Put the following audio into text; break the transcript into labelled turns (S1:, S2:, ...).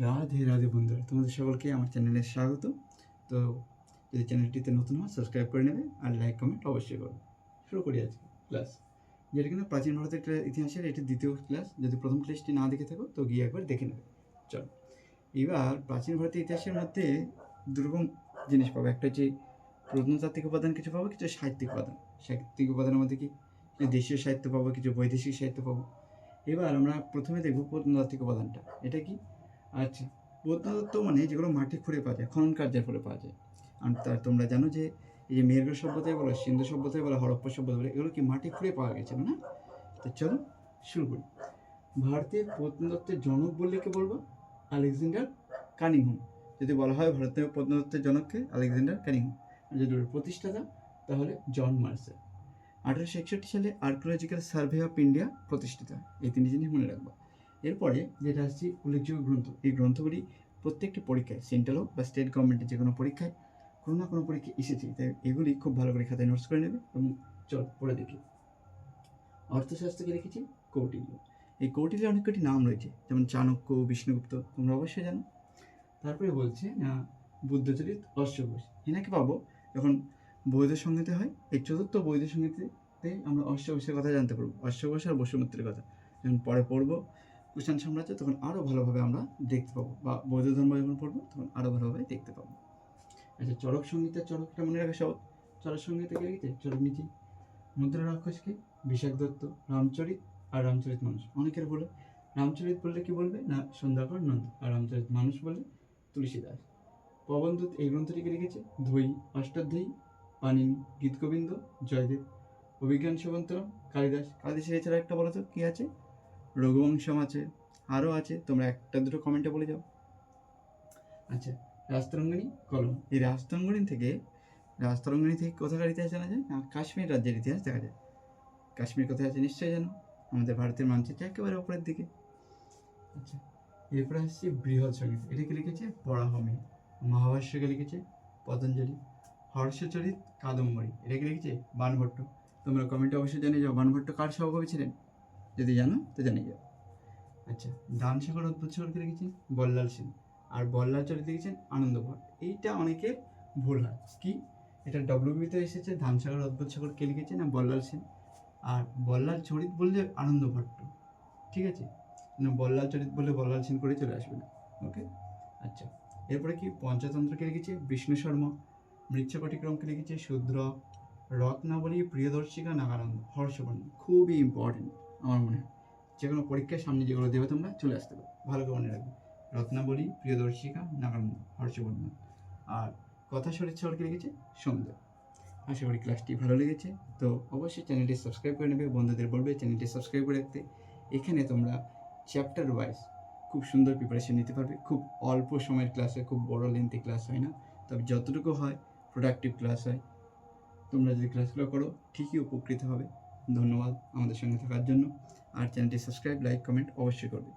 S1: রাধে রাধে বন্ধুরা, তোমাদের সকলকে আমার চ্যানেলে স্বাগত। তো যদি চ্যানেলটিতে নতুন হয় সাবস্ক্রাইব করে নেবে আর লাইক কমেন্ট অবশ্যই করবে। শুরু করি আজকে ক্লাস, যেটা কিনা প্রাচীন ভারতের ইতিহাসের এটি দ্বিতীয় ক্লাস। যদি প্রথম ক্লাসটি না দেখে থাকো তো গিয়ে একবার দেখে নেবে। চলো, এবার প্রাচীন ভারতের ইতিহাসের মধ্যে দুরকম জিনিস পাবো। একটা হচ্ছে প্রত্নতাত্ত্বিক উপাদান কিছু পাবো, কিছু সাহিত্যিক উপাদান। সাহিত্যিক উপাদানের মধ্যে কিছু দেশীয় সাহিত্য পাবো, কিছু বৈদেশিক সাহিত্য পাবো। এবার আমরা প্রথমে দেখব প্রত্নতাত্ত্বিক উপাদানটা। এটা কি? আচ্ছা, প্রত্নতত্ত্ব মানে যেগুলো মাটি খুঁড়ে পাওয়া যায়, খনন কার্যের ফলে পাওয়া যায়। আর তোমরা জানো যে এই যে মেহেরগড় সভ্যতায় বলো, সিন্ধু সভ্যতায় বলো, হরপ্পা সভ্যতা বলো, এগুলো কি মাটি খুঁড়ে পাওয়া গেছিল না? তো চলো শুরু করি। ভারতের প্রত্নতত্ত্বের জনক বললে কে বলবো? Alexander Cunningham. যদি বলা হয় ভারতীয় প্রত্নতত্ত্বের জনককে, আলেকজান্ডার কানিংহাম। যদি প্রতিষ্ঠাতা তাহলে জন মার্সেল। 1861 সালে আর্কিওলজিক্যাল সার্ভে অফ ইন্ডিয়া প্রতিষ্ঠিত হয়। এই তিনটি জিনিস মনে রাখবো। এরপরে যেটা আসছে উল্লেখযোগ্য গ্রন্থ, এই গ্রন্থগুলি প্রত্যেকটি পরীক্ষায়, সেন্ট্রাল হোক বা স্টেট গভর্নমেন্টের যে কোনো পরীক্ষায় কোনো না কোনো পরীক্ষায় এসেছে, তাই এগুলি খুব ভালো করে খাতায় নোটস করে নেবে। এবং চল পড়ে দেখি। অর্থশাস্ত্রকে লিখেছি কৌটিল্য। এই কৌটিল্যের অনেক কটি নাম রয়েছে, যেমন চাণক্য, বিষ্ণুগুপ্ত, তোমরা অবশ্যই জানো। তারপরে বলছে বুদ্ধচরিত অশ্বঘোষ। এনাকে পাবো যখন বৈদ্য সংহিতা হয়। এই চতুর্থ বৈদ্য সংহিতাতে আমরা অশ্বঘোষের কথা জানতে পারবো, অশ্বঘোষ আর বসুমতির কথা। যখন পরে পড়বো কুষাণ সাম্রাজ্য, তখন আরও ভালোভাবে আমরা দেখতে পাবো, বা বৌদ্ধ ধর্ম যখন পড়বো তখন আরও ভালোভাবে দেখতে পাবো। আচ্ছা, চরক সংহিতা, চরকটা মনে রাখা সব। চরক সংহিতা কে লিখেছে? চরক নিচে। মুদ্রা রাক্ষসকে বিশাখ দত্ত। রামচরিত আর রামচরিত মানুষ। অনেকের বলে রামচরিত বললে কি বলবে না সন্ধ্যাকর নন্দ, আর রামচরিত মানুষ বললে তুলসীদাস। পবনদূত এই গ্রন্থটিকে লিখেছে ধৈ, অষ্টাধ্যায়ী, পাণিনি, গীতগোবিন্দ, জয়দেব। অভিজ্ঞান শকুন্তলম কালিদাস। কালিদাসের এছাড়া একটা বলো তো কি আছে? রঘুবংশম আছে, আরও আছে, তোমরা একটা দুটো কমেন্টে বলে যাও। আচ্ছা, রাজতরঙ্গিনী কলম। এই রাজতরঙ্গিনী থেকে কোথাকার ইতিহাস জানা যায়? কাশ্মীর রাজ্যের ইতিহাস দেখা যায়। কাশ্মীর কোথায় আছে নিশ্চয়ই জানো, আমাদের ভারতের মানচিত্রে একেবারে উপরের দিকে। আচ্ছা, এরপরে আসছি বৃহৎ সংগীত। এটাকে লিখেছে বরাহমি। মহাভাষ্যকে লিখেছে পতঞ্জলি। হর্ষচরিত কাদম্বরী, এটাকে লিখেছে বাণভট্ট। তোমরা কমেন্টে অবশ্যই জানিয়ে যাও বাণভট্ট কার সহকবি ছিলেন, যদি জানো তো জানিয়ে যাও। আচ্ছা, দানসাগর অদ্ভুতসাগরকে লিখেছেন বল্লাল সেন, আর বল্লাল চরিত লিখেছেন আনন্দ ভট্ট। এইটা অনেকের ভুল হয়, কি এটা ডব্লিউবিতে এসেছে ধানসাগর অদ্ভুতসাগর কে লিখেছে না বল্লাল সেন, আর বল্লাল চরিত বললে আনন্দ ভট্ট। ঠিক আছে, বল্লাল চরিত বললে বল্লাল সেন করে চলে আসবে না। ওকে। আচ্ছা, এরপরে কি পঞ্চতন্ত্রকে লিখেছে বিষ্ণু শর্মা। মৃচ্ছকটিক্রমকে লিখেছে শূদ্র। রত্নাবলী প্রিয়দর্শিকা নাগানন্দ হর্ষবর্ধন। খুবই ইম্পর্টেন্ট আমার মনে হয়, যে কোনো পরীক্ষার সামনে যেগুলো দেবে তোমরা চলে আসতে পারো, ভালো করে মনে রাখবে। রত্নাবলী প্রিয়দর্শিকা নাগানন্দ হর্ষবর্ধন। আর কথা শরীরকে লিখেছে সৌন্দর্য। আশা করি ক্লাসটি ভালো লেগেছে। তো অবশ্যই চ্যানেলটি সাবস্ক্রাইব করে নেবে, বন্ধুদের বলবে চ্যানেলটি সাবস্ক্রাইব করে রাখতে। এখানে তোমরা চ্যাপ্টার ওয়াইজ খুব সুন্দর প্রিপারেশন নিতে পারবে। খুব অল্প সময়ের ক্লাস হয়, খুব বড় লেন্থি ক্লাস হয় না, তবে যতটুকু হয় প্রোডাক্টিভ ক্লাস হয়। তোমরা যদি ক্লাসগুলো করো ঠিকই উপকৃত হবে। ধন্যবাদ আমাদের সঙ্গে থাকার জন্য। আর চ্যানেলটি সাবস্ক্রাইব, লাইক, কমেন্ট অবশ্যই করবে।